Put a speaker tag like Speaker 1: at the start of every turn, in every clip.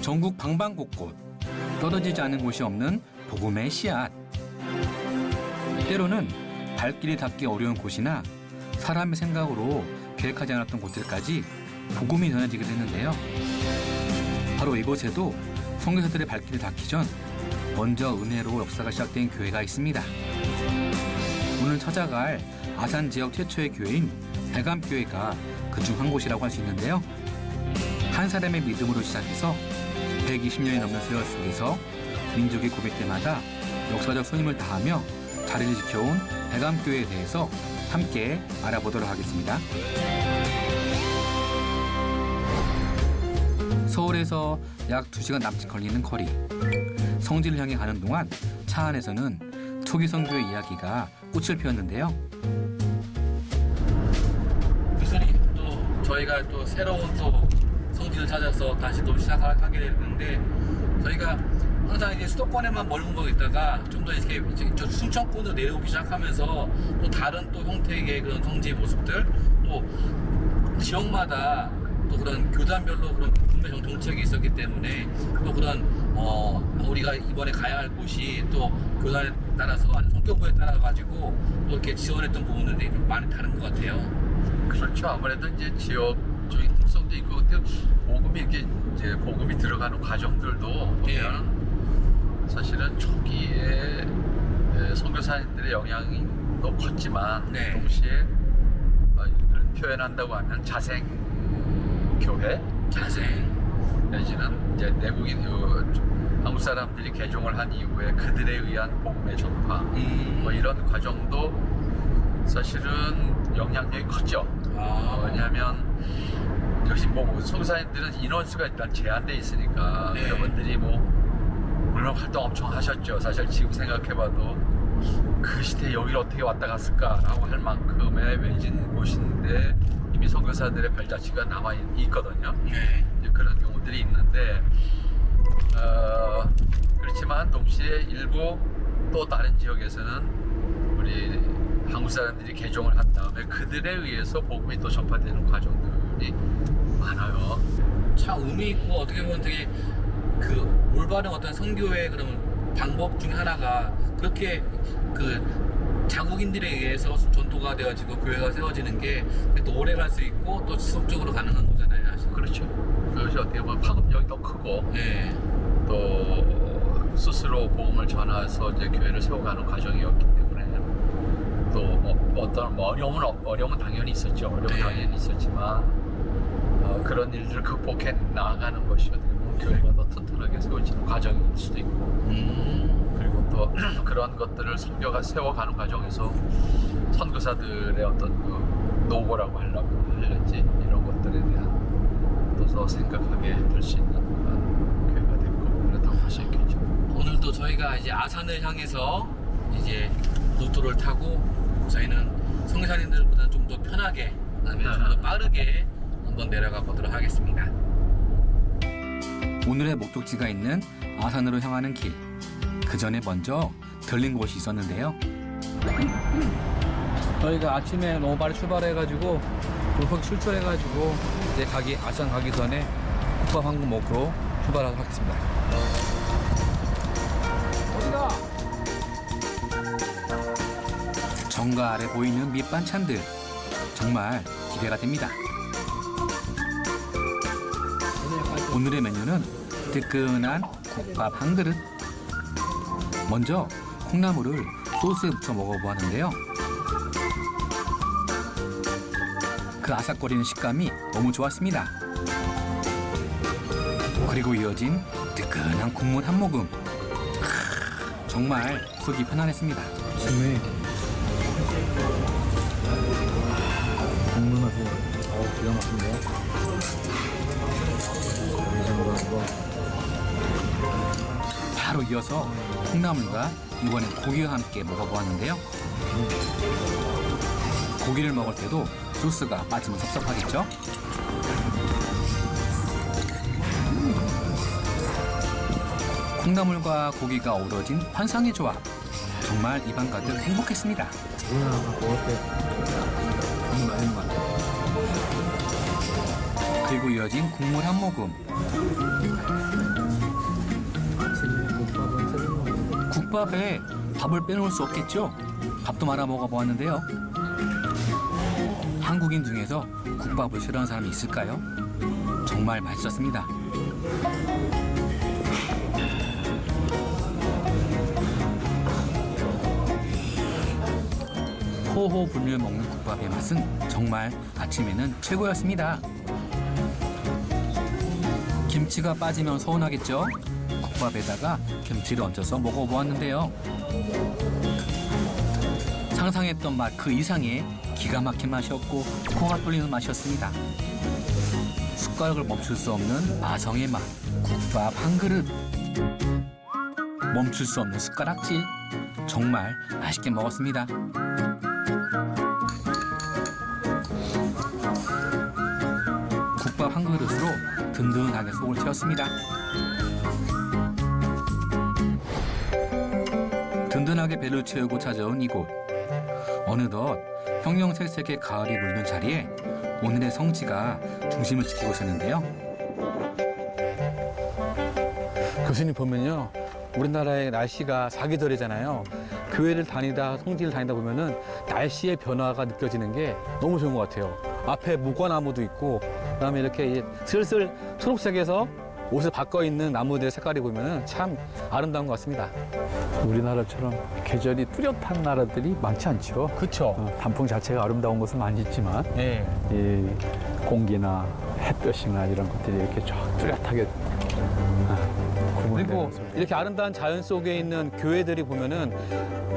Speaker 1: 전국 방방곡곡 떨어지지 않은 곳이 없는 복음의 씨앗. 때로는 발길이 닿기 어려운 곳이나 사람의 생각으로 계획하지 않았던 곳들까지 복음이 전해지게 됐는데요. 바로 이곳에도 선교사들의 발길이 닿기 전 먼저 은혜로 역사가 시작된 교회가 있습니다. 오늘 찾아갈 아산 지역 최초의 교회인 대감교회가 그중 한 곳이라고 할 수 있는데요. 한 사람의 믿음으로 시작해서 120년이 넘는 세월 속에서 민족의 고백 때마다 역사적 손님을 다하며 자리를 지켜온 대감교회에 대해서 함께 알아보도록 하겠습니다. 서울에서 약 2시간 남짓 걸리는 거리. 성지를 향해 가는 동안 차 안에서는 초기 선교의 이야기가 꽃을 피웠는데요.
Speaker 2: 교수님, 또 저희가 또 새로운 또 성지를 찾아서 다시 또 시작하게 됐는데, 저희가 항상 이제 수도권에만 머물고 있다가 좀 더 이렇게 저 충청권으로 내려오기 시작하면서 또 다른 또 형태의 그런 성지의 모습들, 또 지역마다 또 그런 교단별로 그런 분명 정책이 있었기 때문에 또 그런 우리가 이번에 가야 할 곳이 또 교단에 따라서 아니면 성격부에 따라 가지고 또 이렇게 지원했던 부분들이 좀 많이 다른 것 같아요.
Speaker 3: 그렇죠. 아무래도 이제 지역적인 특성도 있고, 근데 복음이 이렇게 이제 복음이 들어가는 과정들도 보면 사실은 초기에 선교사님들의 영향이 더 컸지만 동시에 이걸 표현한다고 하면 자생 교회, 내지는 이제 내국인 한국 사람들이 개종을 한 이후에 그들에 의한 복음의 전파, 뭐 이런 과정도 사실은 영향력이 컸죠. 왜냐하면 역시 뭐 선교사님들은 인원수가 일단 제한돼 있으니까 여러분들이 뭐 물론 활동 엄청 하셨죠. 사실 지금 생각해봐도 그 시대에 여기를 어떻게 왔다 갔을까라고 할 만큼의 외진 곳인데 이미 선교사들의 발자취가 남아 있거든요. 이제 그런 경우들이 있는데 그렇지만 동시에 일부 또 다른 지역에서는 우리 한국 사람들이 개종을 한 다음에 그들에 의해서 복음이 또 전파되는 과정들이 많아요.
Speaker 2: 참 의미 있고 어떻게 보면 되게 그 올바른 어떤 선교의 그런 방법 중 하나가 그렇게 그 자국인들에 의해서 전도가 되어지고 교회가 세워지는 게 또 오래 갈 수 있고 또 지속적으로 가능한 거잖아요, 사실.
Speaker 3: 그렇죠. 그것이 어떻게 보면 파급력이 더 크고 또 스스로 복음을 전해서 이제 교회를 세워가는 과정이었기 때문에 또 어떤 어려움은 당연히 있었죠. 당연히 있었지만 그런 일들을 극복해 나아가는 것이 어떻게 보면 교회가 더 튼튼하게 세워지는 과정일 수도 있고 그리고 또 그런 것들을 세워가는 과정에서 선교사들의 어떤 그 노고라고 할지 이런 것들에 대한 더 생각하게 될 수 있는 그런 교회가 됐고 그렇다고 할 수 있겠죠.
Speaker 2: 오늘도 저희가 이제 아산을 향해서 이제 로또를 타고 저희는 선교사님들보다 좀 더 편하게, 그다음에 좀 더 빠르게 한번 내려가 보도록 하겠습니다.
Speaker 1: 오늘의 목적지가 있는 아산으로 향하는 길. 그 전에 먼저 들린 곳이 있었는데요.
Speaker 2: 저희가 아침에 너무 빨리 출발해가지고 불퍽 출출해가지고 이제 아산 가기 전에 국밥 한 국 먹으러 출발하도록 하겠습니다. 어디가?
Speaker 1: 정가 아래 보이는 밑반찬들. 정말 기대가 됩니다. 오늘의 메뉴는 뜨끈한 국밥 한 그릇. 먼저 콩나물을 소스에 묻혀 먹어보았는데요. 그 아삭거리는 식감이 너무 좋았습니다. 그리고 이어진 뜨끈한 국물 한 모금. 정말 속이 편안했습니다.
Speaker 4: 국물 맛이 기가 막힌데요.
Speaker 1: 바로 이어서 콩나물과 이번엔 고기와 함께 먹어보았는데요. 고기를 먹을 때도 소스가 빠지면 섭섭하겠죠? 콩나물과 고기가 어우러진 환상의 조합. 정말 입안 가득 행복했습니다.
Speaker 4: 우리나라가 먹을 때 너무 많은 것 같아요.
Speaker 1: 그리고 이어진 국물 한 모금. 국밥에 밥을 빼놓을 수 없겠죠? 밥도 말아 먹어보았는데요. 한국인 중에서 국밥을 싫어하는 사람이 있을까요? 정말 맛있었습니다. 호호 불며 먹는 국밥의 맛은 정말 아침에는 최고였습니다. 김치가 빠지면 서운하겠죠? 국밥에다가 김치를 얹어서 먹어보았는데요. 상상했던 맛 그 이상의 기가 막힌 맛이었고 코가 뚫리는 맛이었습니다. 숟가락을 멈출 수 없는 마성의 맛, 국밥 한 그릇. 멈출 수 없는 숟가락질. 정말 맛있게 먹었습니다. 국밥 한 그릇으로 든든하게 속을 채웠습니다. 든든하게 배를 채우고 찾아온 이곳. 어느덧 형형색색의 가을이 물든 자리에 오늘의 성지가 중심을 지키고 있었는데요.
Speaker 2: 교수님 보면요, 우리나라의 날씨가 사계절이잖아요. 교회를 다니다 성지를 다니다 보면은 날씨의 변화가 느껴지는 게 너무 좋은 것 같아요. 앞에 무화나무도 있고, 그다음에 이렇게 이제 슬슬 초록색에서 옷을 바꿔 있는 나무들의 색깔이 보면은 참 아름다운 것 같습니다.
Speaker 5: 우리나라처럼 계절이 뚜렷한 나라들이 많지 않죠.
Speaker 2: 그렇죠.
Speaker 5: 단풍 자체가 아름다운 곳은 많이 있지만
Speaker 2: 네.
Speaker 5: 이 공기나 햇볕이나 이런 것들이 이렇게 쫙 뚜렷하게
Speaker 2: 그리고 이렇게 아름다운 자연 속에 있는 교회들이 보면은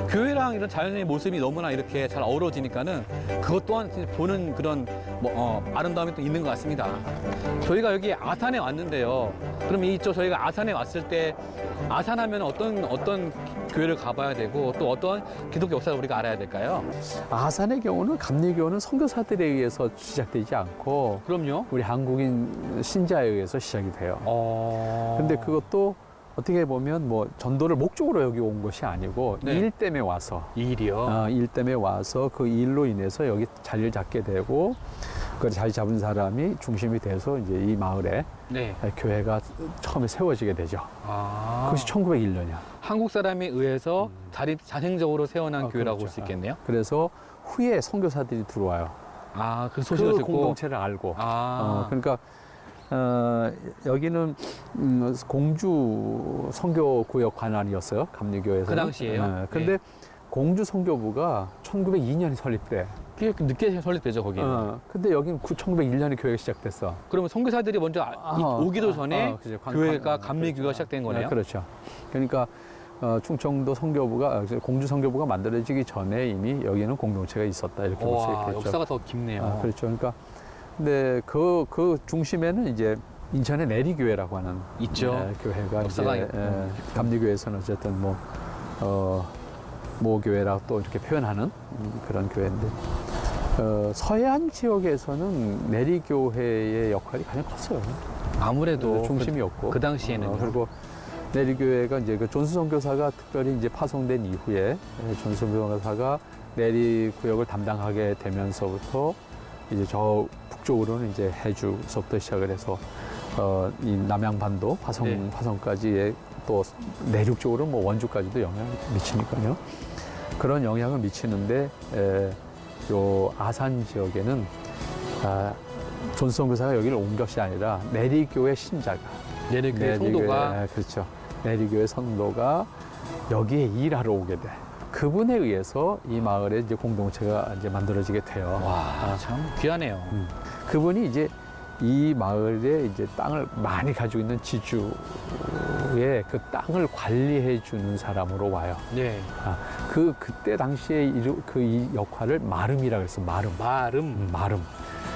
Speaker 2: 교회랑 이런 자연의 모습이 너무나 이렇게 잘 어우러지니까는 그것 또한 보는 그런 아름다움이 또 있는 것 같습니다. 저희가 여기 아산에 왔는데요. 그럼 이쪽 저희가 아산에 왔을 때 아산하면 어떤 교회를 가봐야 되고 또 어떤 기독교 역사를 우리가 알아야 될까요?
Speaker 5: 아산의 경우는 감리교는 선교사들에 의해서 시작되지 않고
Speaker 2: 그럼요.
Speaker 5: 우리 한국인 신자에 의해서 시작이 돼요. 근데 그것도 어떻게 보면 뭐 전도를 목적으로 여기 온 것이 아니고
Speaker 2: 네.
Speaker 5: 일 때문에 와서
Speaker 2: 일이요.
Speaker 5: 일 때문에 와서 그 일로 인해서 여기 자리를 잡게 되고 그 자리 잡은 사람이 중심이 돼서 이제 이 마을에
Speaker 2: 네.
Speaker 5: 교회가 처음에 세워지게 되죠.
Speaker 2: 아.
Speaker 5: 그것이 1901년이야.
Speaker 2: 한국 사람에 의해서 자생적으로 세워난 교회라고 볼 수
Speaker 5: 그렇죠.
Speaker 2: 있겠네요.
Speaker 5: 그래서 후에 선교사들이 들어와요.
Speaker 2: 아, 그
Speaker 5: 그
Speaker 2: 소식을 듣고.
Speaker 5: 공동체를 알고.
Speaker 2: 아.
Speaker 5: 그러니까 여기는 공주 선교구역 관할이었어요. 감리교에서.
Speaker 2: 그 당시에요?
Speaker 5: 그런데 공주 선교부가 1902년에 설립돼.
Speaker 2: 꽤 늦게 설립되죠, 거기는.
Speaker 5: 근데 여기는 1901년에 교회가 시작됐어.
Speaker 2: 그러면 선교사들이 먼저 오기도 전에
Speaker 5: 그죠.
Speaker 2: 교회가 감리교가 시작된 거네요.
Speaker 5: 그렇죠. 그러니까 충청도 선교부가 공주 선교부가 만들어지기 전에 이미 여기는 공동체가 있었다 이렇게 볼 수
Speaker 2: 와,
Speaker 5: 있겠죠.
Speaker 2: 역사가 더 깊네요.
Speaker 5: 그렇죠. 그러니까 근데 그 중심에는 이제 인천의 내리교회라고 하는
Speaker 2: 있죠.
Speaker 5: 교회가
Speaker 2: 역사가
Speaker 5: 이제
Speaker 2: 있고.
Speaker 5: 감리교회에서는 어쨌든 모 교회라고 또 이렇게 표현하는 그런 교회인데 서해안 지역에서는 내리교회의 역할이 가장 컸어요.
Speaker 2: 아무래도
Speaker 5: 중심이었고
Speaker 2: 그 당시에는
Speaker 5: 그리고 내리교회가 이제 그 존스 선교사가 특별히 이제 파송된 이후에 존스 선교사가 내리 구역을 담당하게 되면서부터 이제 저 북쪽으로는 이제 해주서부터 시작을 해서 이 남양반도 화성까지의 또 내륙 쪽으로 뭐 원주까지도 영향을 미치니까요. 그런 영향을 미치는데 요 아산 지역에는 존스 선교사가 여기를 온 것이 아니라 내리교회 신자가
Speaker 2: 내리교회 성도가
Speaker 5: 그렇죠. 내리교회 성도가 여기에 일하러 오게 돼. 그분에 의해서 이 마을에 이제 공동체가 이제 만들어지게 돼요.
Speaker 2: 와, 참 귀하네요.
Speaker 5: 그분이 이제 이 마을에 이제 땅을 많이 가지고 있는 지주의 그 땅을 관리해 주는 사람으로 와요.
Speaker 2: 네.
Speaker 5: 그때 당시에 이 역할을 마름이라고 했어. 마름. 마름.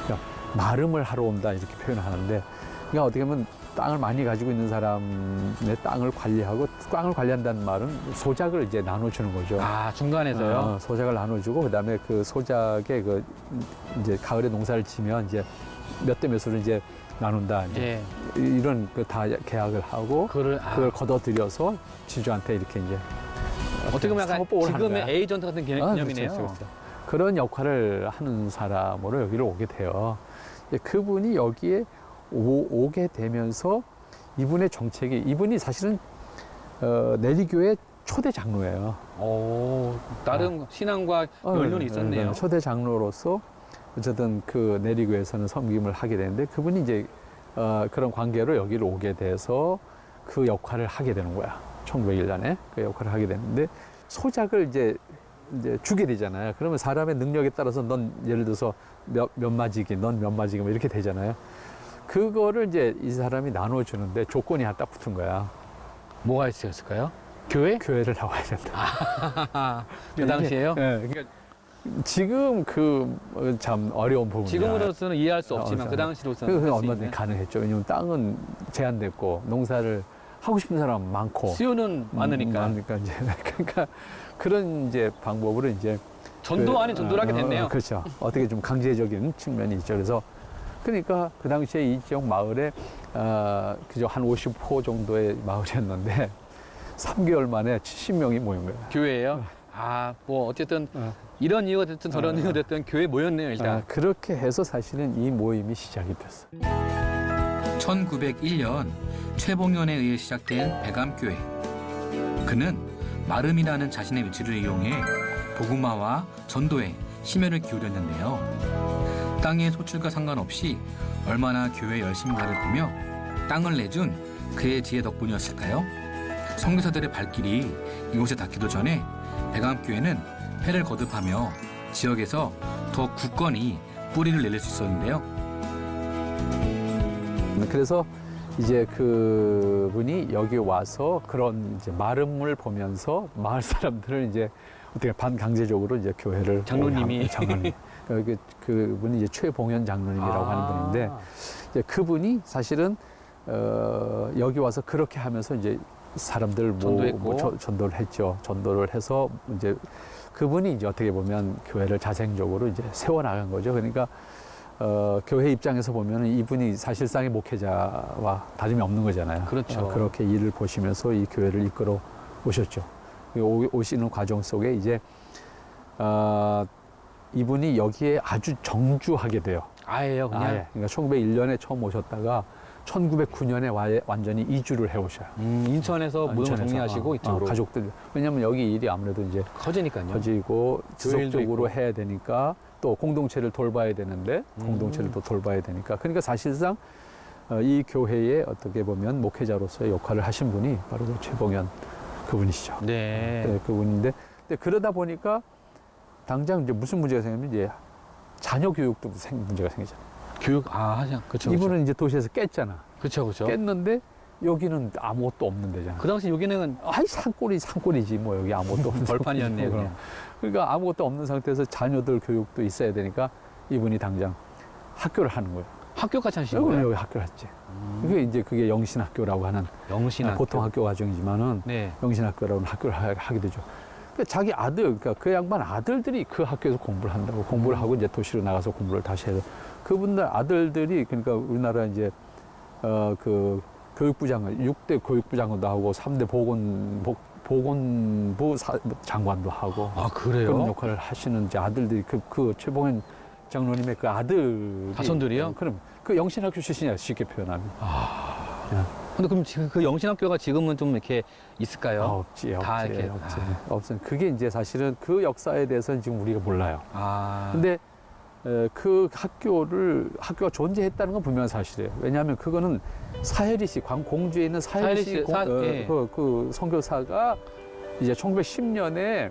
Speaker 5: 그러니까 마름을 하러 온다 이렇게 표현을 하는데, 그러니까 어떻게 보면 땅을 많이 가지고 있는 사람의 땅을 관리하고, 땅을 관리한다는 말은 소작을 이제 나눠주는 거죠.
Speaker 2: 아, 중간에서요?
Speaker 5: 소작을 나눠주고, 그 다음에 그 소작에 이제 가을에 농사를 지면 이제 몇 대 몇으로 이제 나눈다. 이제 이런 다 계약을 하고, 그걸 걷어들여서 지주한테 이렇게 이제
Speaker 2: 어떻게 보면 약간 지금의 에이전트 같은 개념이네요.
Speaker 5: 그렇죠. 그런 역할을 하는 사람으로 여기를 오게 돼요. 그분이 여기에 오게 되면서 이분의 정책이, 이분이 사실은 내리교회 초대 장로예요.
Speaker 1: 오, 나름 신앙과 연륜이 있었네요.
Speaker 5: 초대 장로로서 어쨌든 그 내리교에서는 섬김을 하게 되는데 그분이 이제 그런 관계로 여기를 오게 돼서 그 역할을 하게 되는 거야. 1901년에 그 역할을 하게 되는데 소작을 이제 주게 되잖아요. 그러면 사람의 능력에 따라서 넌 예를 들어서 몇 마지기, 넌 몇 마지기 뭐 이렇게 되잖아요. 그거를 이제 이 사람이 나눠주는데 조건이 하나 딱 붙은 거야.
Speaker 1: 뭐가 있었을까요? 교회?
Speaker 5: 교회를 나와야 된다.
Speaker 1: 그 당시에요?
Speaker 5: 네, 그러니까 지금 그 참 어려운 부분이야.
Speaker 1: 지금으로서는 이해할 수 없지만 그 당시로서는
Speaker 5: 그게
Speaker 1: 할수
Speaker 5: 얼마든지
Speaker 1: 있는.
Speaker 5: 가능했죠. 왜냐면 땅은 제한됐고 농사를 하고 싶은 사람 많고
Speaker 1: 수요는 많으니까.
Speaker 5: 많으니까 이제 그러니까 그런 이제 방법으로 이제
Speaker 1: 전도 아닌 전도를 하게 됐네요.
Speaker 5: 그렇죠. 어떻게 좀 강제적인 측면이 있죠. 그래서 그러니까 그 당시에 이 지역 마을에 그저 한 50호 정도의 마을이었는데 3개월 만에 70명이 모인 거예요.
Speaker 1: 교회예요? 뭐 어쨌든 이런 이유가 됐든 저런 이유가 됐든 교회 모였네요, 일단.
Speaker 5: 그렇게 해서 사실은 이 모임이 시작이 됐어요.
Speaker 1: 1901년 최봉연에 의해 시작된 백암교회. 그는 마름이라는 자신의 위치를 이용해 복음화와 전도에 심혈을 기울였는데요. 땅의 소출과 상관없이 얼마나 교회에 열심히 가를 보며 땅을 내준 그의 지혜 덕분이었을까요? 선교사들의 발길이 이곳에 닿기도 전에 백암교회는 해를 거듭하며 지역에서 더 굳건히 뿌리를 내릴 수 있었는데요.
Speaker 5: 그래서 이제 그분이 여기 와서 그런 이제 마름을 보면서 마을 사람들을 이제 어떻게 반강제적으로 이제 교회를
Speaker 1: 장로님이.
Speaker 5: 장로님. 그분이 이제 최봉현 장로님이라고 하는 분인데 이제 그분이 사실은 여기 와서 그렇게 하면서 이제 사람들 전도를 했죠. 전도를 해서 이제 그분이 이제 어떻게 보면 교회를 자생적으로 이제 세워나간 거죠. 그러니까 교회 입장에서 보면은 이분이 사실상의 목회자와 다름이 없는 거잖아요.
Speaker 1: 그렇죠.
Speaker 5: 그렇게 일을 보시면서 이 교회를 이끌어 오셨죠. 오시는 과정 속에 이제 이분이 여기에 아주 정주하게 돼요.
Speaker 1: 아예요, 그냥.
Speaker 5: 아예. 그러니까 1901년에 처음 오셨다가 1909년에 완전히 이주를 해오셔요.
Speaker 1: 인천에서 모든 걸 정리하시고 이쪽으로.
Speaker 5: 가족들. 왜냐하면 여기 일이 아무래도 이제
Speaker 1: 커지니까요.
Speaker 5: 커지고 지속적으로
Speaker 1: 있고.
Speaker 5: 해야 되니까 또 공동체를 돌봐야 되는데 공동체를 또 돌봐야 되니까. 그러니까 사실상 이 교회에 어떻게 보면 목회자로서의 역할을 하신 분이 바로 그 최봉현 그분이시죠.
Speaker 1: 네.
Speaker 5: 네, 그분인데 근데 그러다 보니까 당장 이제 무슨 문제가 생기면 이제 자녀 교육도 문제가 생기잖아요.
Speaker 1: 교육, 그렇죠.
Speaker 5: 이분은 이제 도시에서 깼잖아.
Speaker 1: 그렇죠, 그렇죠.
Speaker 5: 깼는데 여기는 아무것도 없는 데잖아.
Speaker 1: 그 당시 여기는
Speaker 5: 아이 산골이지 뭐 여기 아무것도 없는
Speaker 1: 벌판이었네요,
Speaker 5: 그럼.
Speaker 1: 그냥.
Speaker 5: 그러니까 아무것도 없는 상태에서 자녀들 교육도 있어야 되니까 이분이 당장 학교를 하는 거예요.
Speaker 1: 학교까지 하신
Speaker 5: 여기
Speaker 1: 거예요?
Speaker 5: 여기 학교를 했지. 그게 영신학교라고 하는
Speaker 1: 영신학교.
Speaker 5: 보통 학교 과정이지만은
Speaker 1: 네.
Speaker 5: 영신학교라고 하는 학교를 하게 되죠. 그러니까 자기 아들, 그러니까 그 양반 아들들이 그 학교에서 공부를 한다고 공부를 하고 이제 도시로 나가서 공부를 다시 해요. 그분들 아들들이 그러니까 우리나라 이제 그 교육부장을 6대 교육부장도 하고 3대 보건부 장관도 하고
Speaker 1: 그래요?
Speaker 5: 그런 역할을 하시는 이제 아들들이 그 최봉현 장로님의 그 아들이
Speaker 1: 자손들이요?
Speaker 5: 그럼 그 영신학교 출신이야 쉽게 표현하면.
Speaker 1: 근데 그럼 지금 그 영신학교가 지금은 좀 이렇게 있을까요?
Speaker 5: 없지.
Speaker 1: 다 이렇게.
Speaker 5: 없어요. 그게 이제 사실은 그 역사에 대해서는 지금 우리가 몰라요.
Speaker 1: 근데
Speaker 5: 근데 그 학교가 존재했다는 건 분명한 사실이에요. 왜냐하면 그거는 사해리 씨, 공주에 있는 사해리 씨
Speaker 1: 예.
Speaker 5: 그 선교사가 이제 1910년에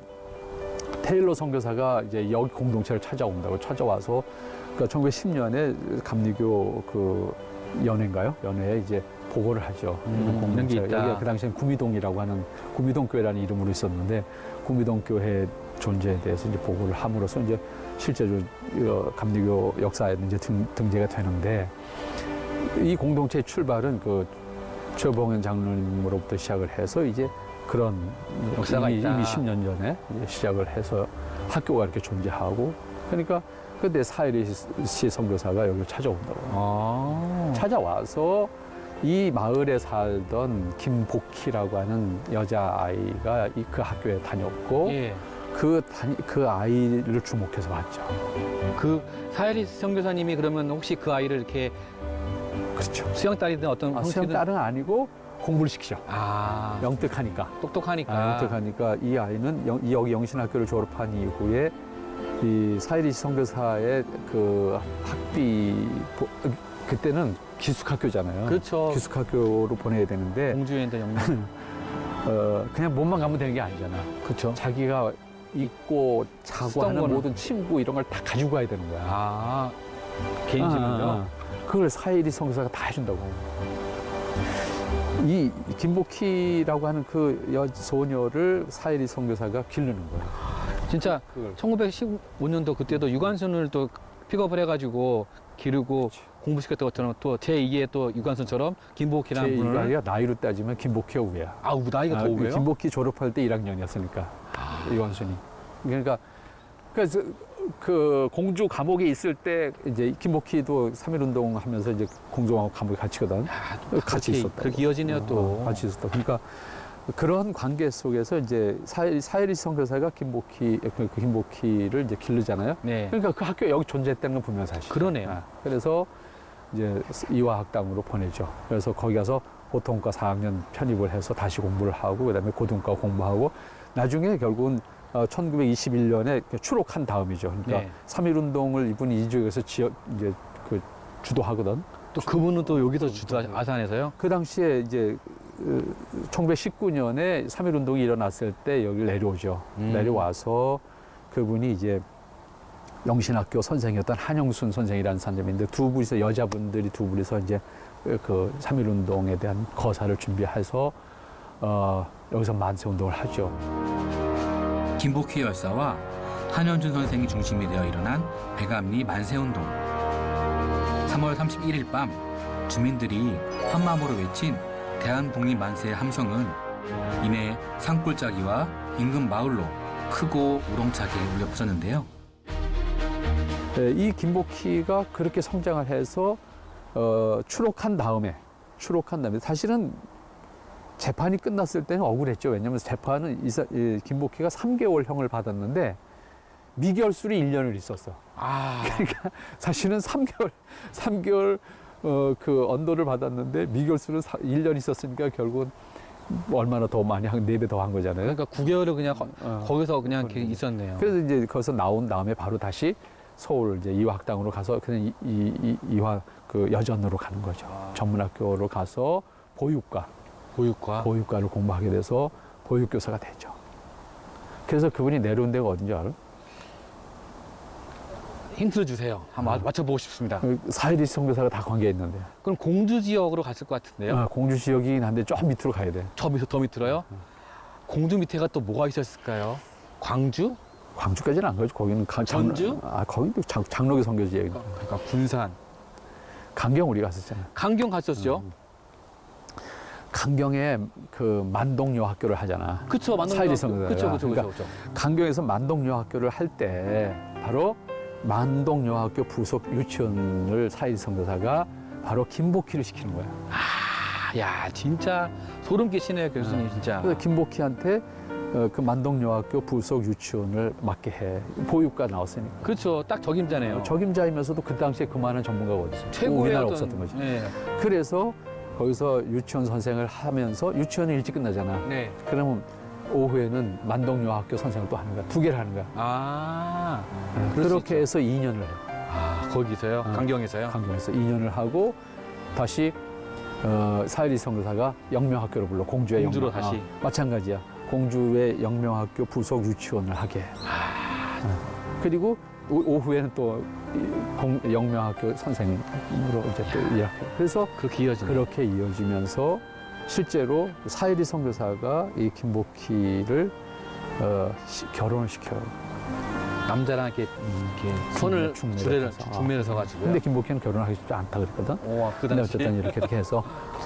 Speaker 5: 테일러 선교사가 이제 여기 공동체를 찾아와서 그러니까 1910년에 감리교 그 연회에 이제 보고를 하죠.
Speaker 1: 이런 게 있다.
Speaker 5: 여기가 그 당시엔 구미동이라고 하는 구미동 교회라는 이름으로 있었는데 구미동 교회 존재에 대해서 이제 보고를 함으로써 이제 실제로 감리교 역사에 이제 등재가 되는데 이 공동체의 출발은 그 최봉현 장로님으로부터 시작을 해서 이제 그런
Speaker 1: 역사가
Speaker 5: 이미
Speaker 1: 있다.
Speaker 5: 10년 전에 이제 시작을 해서 학교가 이렇게 존재하고 그러니까 그때 사해리 씨 선교사가 여기를 찾아온다고. 찾아와서 이 마을에 살던 김복희라고 하는 여자아이가 그 학교에 다녔고
Speaker 1: 예.
Speaker 5: 그 아이를 주목해서 봤죠.
Speaker 1: 그 사해리 선교사님이 그러면 혹시 그 아이를 이렇게
Speaker 5: 그렇죠.
Speaker 1: 수양딸이든 어떤
Speaker 5: 수영 딸은 아니고 공부를 시키죠.
Speaker 6: 아,
Speaker 5: 영특하니까.
Speaker 6: 똑똑하니까.
Speaker 5: 영특하니까 이 아이는 여기 영신학교를 졸업한 이후에 이 사이리시 선교사의 그 학비 그때는 기숙학교잖아요.
Speaker 6: 그렇죠.
Speaker 5: 기숙학교로 보내야 되는데
Speaker 6: 공주에 있는 영양.
Speaker 5: 그냥 몸만 가면 되는 게 아니잖아.
Speaker 6: 그렇죠.
Speaker 5: 자기가 입고 자고
Speaker 6: 쓰던
Speaker 5: 하는
Speaker 6: 거는.
Speaker 5: 모든 침구 이런 걸 다 가지고 가야 되는 거야.
Speaker 6: 아, 개인 짐을요?
Speaker 5: 그걸 사이리시 선교사가 다 해준다고. 이 김복희라고 하는 그 소녀를 사이리시 선교사가 기르는 거야.
Speaker 6: 진짜
Speaker 5: 그걸.
Speaker 6: 1915년도 그때도 유관순을 또 픽업을 해가지고 기르고 공부시켰던 것처럼 또 제2의 또 유관순처럼 김복희라는 분을.
Speaker 5: 제2가 나이로 따지면 김복희가 우애야.
Speaker 6: 아, 나이가 더 오고요?
Speaker 5: 김복희 졸업할 때 1학년이었으니까 유관순이. 그러니까 그래서 그 공주 감옥에 있을 때 이제 김복희도 3.1운동 하면서 이제 공주하고 감옥에 갇히거든. 같이 있었다.
Speaker 6: 그렇게 이어지네요, 또.
Speaker 5: 같이 있었다. 그러니까 그런 관계 속에서 이제 사이리시 선교사가 김복희를 이제 기르잖아요.
Speaker 6: 네.
Speaker 5: 그러니까 그 학교 여기 존재했다는 건 분명 사실.
Speaker 6: 그러네요.
Speaker 5: 그래서 이제 이화학당으로 보내죠. 그래서 거기 가서 보통과 4학년 편입을 해서 다시 공부를 하고 그다음에 고등과 공부하고 나중에 결국은 1921년에 추록한 다음이죠. 그러니까
Speaker 6: 네.
Speaker 5: 3.1운동을 이분이 이주에서 이제 그 주도하거든.
Speaker 6: 또 그분은 또 여기서 주도 아산에서요?
Speaker 5: 그 당시에 이제 1919년에 3.1운동이 일어났을 때 여기 내려오죠. 내려와서 그분이 이제 영신학교 선생이었던 한영순 선생이라는 사람인데 두 분이서 여자분들이 두 분이서 이제 그 3.1운동에 대한 거사를 준비해서 여기서 만세운동을 하죠.
Speaker 1: 김복희 열사와 한현준 선생이 중심이 되어 일어난 백암리 만세운동. 3월 31일 밤 주민들이 한마음으로 외친 대한독립 만세의 함성은 이내 산골짜기와 인근 마을로 크고 우렁차게 울려 퍼졌는데요.
Speaker 5: 이 김복희가 그렇게 성장을 해서 추록한 다음에 사실은 재판이 끝났을 때는 억울했죠. 왜냐하면 재판은 이 김복희가 3개월형을 받았는데 미결술이 1년을 있었어.
Speaker 6: 아,
Speaker 5: 그러니까 사실은 3개월 그 언도를 받았는데 미결술은 1년 있었으니까 결국은 얼마나 더 많이 한 4배 더 한 거잖아요.
Speaker 6: 그러니까 9개월을 그냥 거기서 그냥 이렇게
Speaker 5: 그러네.
Speaker 6: 있었네요.
Speaker 5: 그래서 이제 거기서 나온 다음에 바로 다시 서울 이제 이화학당으로 가서 그냥 이화 그 여전으로 가는 거죠. 전문학교로 가서 보육과를 공부하게 돼서 보육교사가 되죠. 그래서 그분이 내려온 데가 어딘지 알아?
Speaker 6: 힌트 주세요. 한번 맞춰보고 싶습니다.
Speaker 5: 사이리시 선교사가 다 관계 있는데.
Speaker 6: 그럼 공주 지역으로 갔을 것 같은데요?
Speaker 5: 공주 지역이긴 한데 좀 밑으로 가야 돼.
Speaker 6: 더 밑으로요? 공주 밑에가 또 뭐가 있었을까요? 광주?
Speaker 5: 광주까지는 안 가죠. 거기는
Speaker 6: 전주?
Speaker 5: 거기도 장로교 선교 지역.
Speaker 6: 그러니까 군산.
Speaker 5: 강경 우리 갔었잖아요.
Speaker 6: 강경 갔었죠?
Speaker 5: 강경에 그 만동여 학교를 하잖아.
Speaker 6: 그쵸,
Speaker 5: 사이리시 선교사가.
Speaker 6: 그쵸.
Speaker 5: 그러니까 강경에서 만동여 학교를 할 때 바로 만동여 학교 부속 유치원을 사이리시 선교사가 바로 김복희를 시키는 거야.
Speaker 6: 아, 야, 진짜 소름 끼치네요, 교수님, 진짜.
Speaker 5: 그래서 김복희한테 그 만동여학교 부속 유치원을 맡게 해. 보육과 나왔으니까.
Speaker 6: 그렇죠, 딱 적임자네요.
Speaker 5: 적임자이면서도 그 당시에 그만한 전문가가 어디 있어?
Speaker 6: 최고의
Speaker 5: 우리나라
Speaker 6: 어떤-
Speaker 5: 없었던 거지.
Speaker 6: 네.
Speaker 5: 그래서 거기서 유치원 선생을 하면서 유치원이 일찍 끝나잖아.
Speaker 6: 네.
Speaker 5: 그러면 오후에는 만동여학교 선생을 또 하는 거야. 2개를 하는 거야.
Speaker 6: 아, 그럴 수
Speaker 5: 그렇게 해서 2년을 해.
Speaker 6: 아, 거기서요? 강경에서요?
Speaker 5: 강경에서 2년을 하고 다시 사이리시 선교사가 영명학교로 불러. 공주의
Speaker 6: 공주로
Speaker 5: 영명.
Speaker 6: 다시.
Speaker 5: 마찬가지야. 공주의 영명학교 부속 유치원을 하게. 그리고 오후에는 또 영명학교 선생으로 이제 또 일하고. 그래서
Speaker 6: 그렇게 이어지네요.
Speaker 5: 그렇게 이어지면서 실제로 사이리시 선교사가 이 김복희를 결혼을 시켜요.
Speaker 6: 남자랑 이렇게, 손을
Speaker 5: 중매를 해서.
Speaker 6: 중매를 서가지고요.
Speaker 5: 근데 김복희는 결혼하기 쉽지 않다 그랬거든.
Speaker 6: 오, 그
Speaker 5: 근데
Speaker 6: 당시
Speaker 5: 어쨌든 이렇게 해서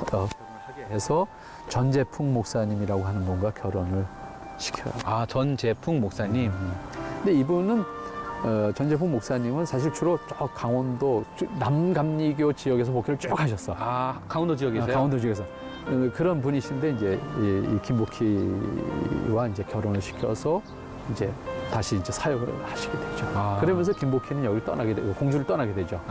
Speaker 5: 결혼하게 해서 전재풍 목사님이라고 하는 분과 결혼을 시켜요.
Speaker 6: 아, 전재풍 목사님.
Speaker 5: 근데 이분은 전재풍 목사님은 사실 주로 저 강원도 남감리교 지역에서 목회를 쭉 하셨어.
Speaker 6: 아, 강원도 지역에서요?
Speaker 5: 강원도 지역에서 그런 분이신데 이제 이 김복희와 이제 결혼을 시켜서 이제 다시 이제 사역을 하시게 되죠.
Speaker 6: 아.
Speaker 5: 그러면서 김복희는 여기 떠나게 되고 공주를 떠나게 되죠.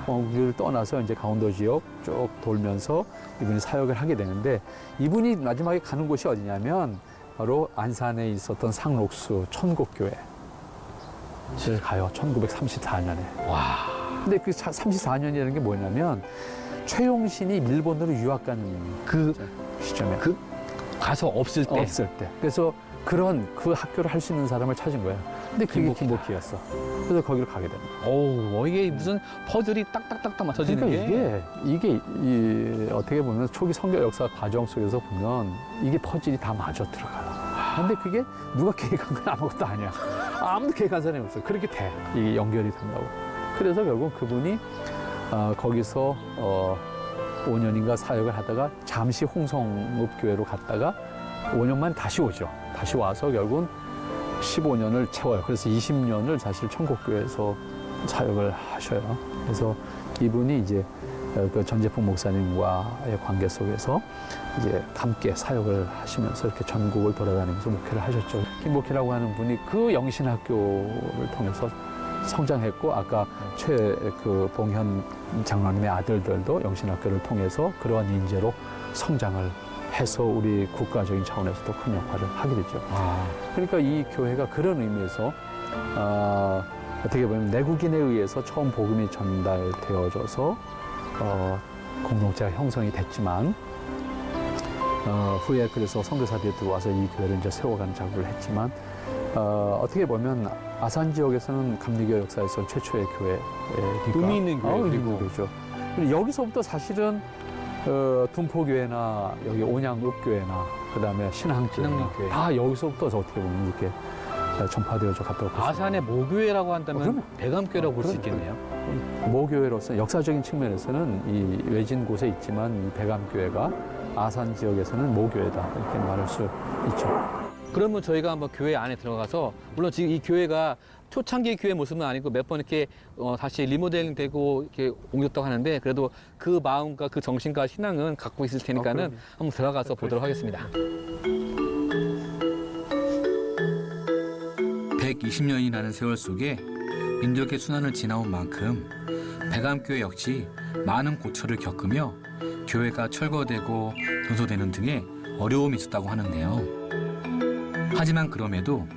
Speaker 5: 공주를 떠나서 이제 강원도 지역 쭉 돌면서 이분이 사역을 하게 되는데 이분이 마지막에 가는 곳이 어디냐면 바로 안산에 있었던 상록수 천곡교회를 가요. 1934년에.
Speaker 6: 와.
Speaker 5: 근데 그 34년이라는 게 뭐냐면 최용신이 일본으로 유학 간
Speaker 6: 그
Speaker 5: 시점에
Speaker 6: 가서 없을 때.
Speaker 5: 없을 때. 그래서 그런 그 학교를 할 수 있는 사람을 찾은 거예요. 근데 그게
Speaker 6: 김복희다.
Speaker 5: 김복희였어. 그래서 거기를 가게 됩니다.
Speaker 6: 오, 이게 무슨 퍼즐이 딱딱딱딱 맞춰지는
Speaker 5: 그러니까
Speaker 6: 게.
Speaker 5: 이게 어떻게 보면 초기 선교 역사 과정 속에서 보면 이게 퍼즐이 다 맞아 들어가요. 근데 그게 누가 계획한 건 아무것도 아니야. 아무도 계획한 사람이 없어요. 그렇게 돼. 이게 연결이 된다고. 그래서 결국 그분이 거기서 5년인가 사역을 하다가 잠시 홍성읍 교회로 갔다가 5년만 다시 오죠. 다시 와서 결국은 15년을 채워요. 그래서 20년을 사실 천곡교회에서 사역을 하셔요. 그래서 이분이 이제 그 전재풍 목사님과의 관계 속에서 이제 함께 사역을 하시면서 이렇게 전국을 돌아다니면서 목회를 하셨죠. 김복희라고 하는 분이 그 영신학교를 통해서 성장했고 아까 그 봉현 장로님의 아들들도 영신학교를 통해서 그러한 인재로 성장을 해서 우리 국가적인 차원에서도 큰 역할을 하게 되죠. 그러니까 이 교회가 그런 의미에서 어떻게 보면 내국인에 의해서 처음 복음이 전달되어져서 공동체가 형성이 됐지만 후에 그래서 선교사들이 들어와서 이 교회를 이제 세워가는 작업을 했지만 어떻게 보면 아산 지역에서는 감리교 역사에서 최초의 교회니까
Speaker 6: 의미 있는 교회.
Speaker 5: 의미 있는 교회죠. 그리고 여기서부터 사실은 둔포교회나 여기 온양읍교회나 그다음에 신항교회 다 여기서부터 어떻게 보면 이렇게 전파되어져 갔다고 볼 수 있어요.
Speaker 6: 아산의 모교회라고 한다면
Speaker 5: 그럼요.
Speaker 6: 배감교회라고 볼 수
Speaker 5: 그럼요.
Speaker 6: 있겠네요.
Speaker 5: 모교회로서 역사적인 측면에서는 이 외진 곳에 있지만 이 배감교회가 아산 지역에서는 모교회다 이렇게 말할 수 있죠.
Speaker 6: 그러면 저희가 한번 교회 안에 들어가서 물론 지금 이 교회가 초창기 교회 모습은 아니고 몇 번 이렇게 다시 리모델링 되고 이렇게 옮겼다고 하는데 그래도 그 마음과 그 정신과 신앙은 갖고 있을 테니까는 한번 들어가서 보도록 하겠습니다.
Speaker 1: 120년이라는 세월 속에 민족의 순환을 지나온 만큼 배감교회 역시 많은 고초를 겪으며 교회가 철거되고 전소되는 등의 어려움이 있었다고 하는데요. 하지만 그럼에도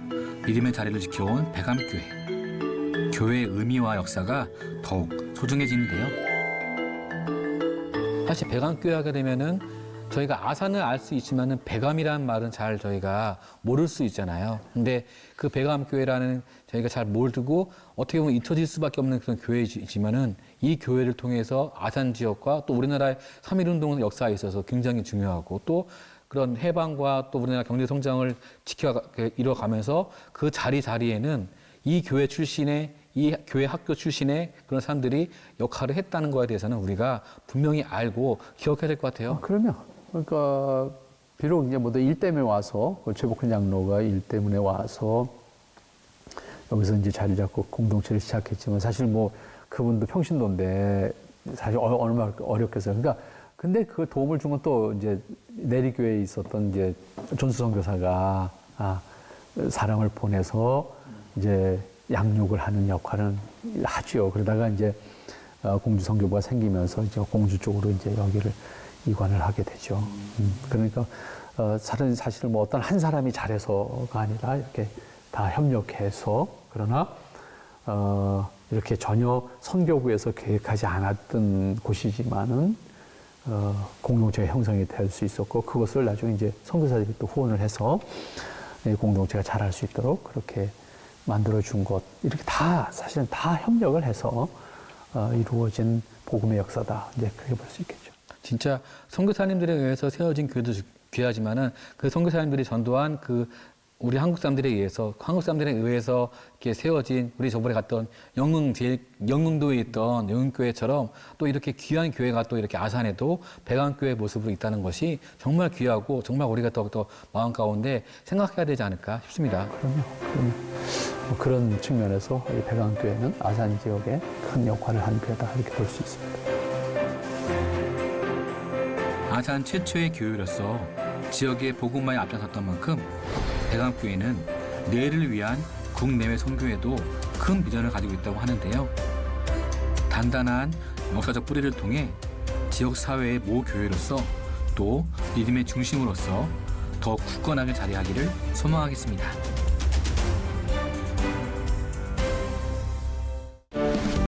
Speaker 1: 믿음의 자리를 지켜온 배감교회. 교회의 의미와 역사가 더욱 소중해지는데요.
Speaker 6: 사실 배감교회 하게 되면은 저희가 아산을 알 수 있지만은 배감이라는 말은 잘 저희가 모를 수 있잖아요. 근데 그 배감교회라는 저희가 잘 모르고 어떻게 보면 잊혀질 수밖에 없는 그런 교회이지만은 이 교회를 통해서 아산 지역과 또 우리나라의 3.1운동 역사에 있어서 굉장히 중요하고 또 그런 해방과 또 우리나라 경제 성장을 이뤄가면서 그 자리자리에는 이 교회 출신의 이 교회 학교 출신의 그런 사람들이 역할을 했다는 거에 대해서는 우리가 분명히 알고 기억해야 될 것 같아요.
Speaker 5: 그럼요. 그러니까 비록 이제 모두 일 때문에 와서 최복훈 장로가 일 때문에 와서 여기서 이제 자리 잡고 공동체를 시작했지만 사실 뭐 그분도 평신도인데 사실 얼마나 어렵겠어요. 그러니까 근데 그 도움을 준 건 또 이제 내리교회에 있었던 이제 존수 선교사가 사람을 보내서 이제 양육을 하는 역할은 하죠. 그러다가 이제 공주 선교부가 생기면서 이제 공주 쪽으로 이제 여기를 이관을 하게 되죠. 그러니까 사실은 뭐 어떤 한 사람이 잘해서가 아니라 이렇게 다 협력해서 그러나 이렇게 전혀 선교부에서 계획하지 않았던 곳이지만은 공동체가 형성이 될 수 있었고 그것을 나중에 이제 선교사들이 또 후원을 해서 공동체가 잘할 수 있도록 그렇게 만들어 준 것 이렇게 다 사실은 다 협력을 해서 이루어진 복음의 역사다 이제 그렇게 볼 수 있겠죠.
Speaker 6: 진짜 선교사님들에 의해서 세워진 교회도 귀하지만은 그 선교사님들이 전도한 그 우리 한국 사람들에 의해서 이렇게 세워진 우리 저번에 갔던 영흥도에 있던 영흥교회처럼 또 이렇게 귀한 교회가 또 이렇게 아산에도 배감교회 모습으로 있다는 것이 정말 귀하고 정말 우리가 더욱더 마음 가운데 생각해야 되지 않을까 싶습니다.
Speaker 5: 그럼요. 뭐 그런 측면에서 이 배감교회는 아산 지역에 큰 역할을 한 교회다 이렇게 볼 수 있습니다.
Speaker 1: 아산 최초의 교회로서 지역의 복음화에 앞장섰던 만큼 배감교회는 내일을 위한 국내외 선교에도 큰 비전을 가지고 있다고 하는데요. 단단한 역사적 뿌리를 통해 지역 사회의 모 교회로서 또 믿음의 중심으로서 더 굳건하게 자리하기를 소망하겠습니다.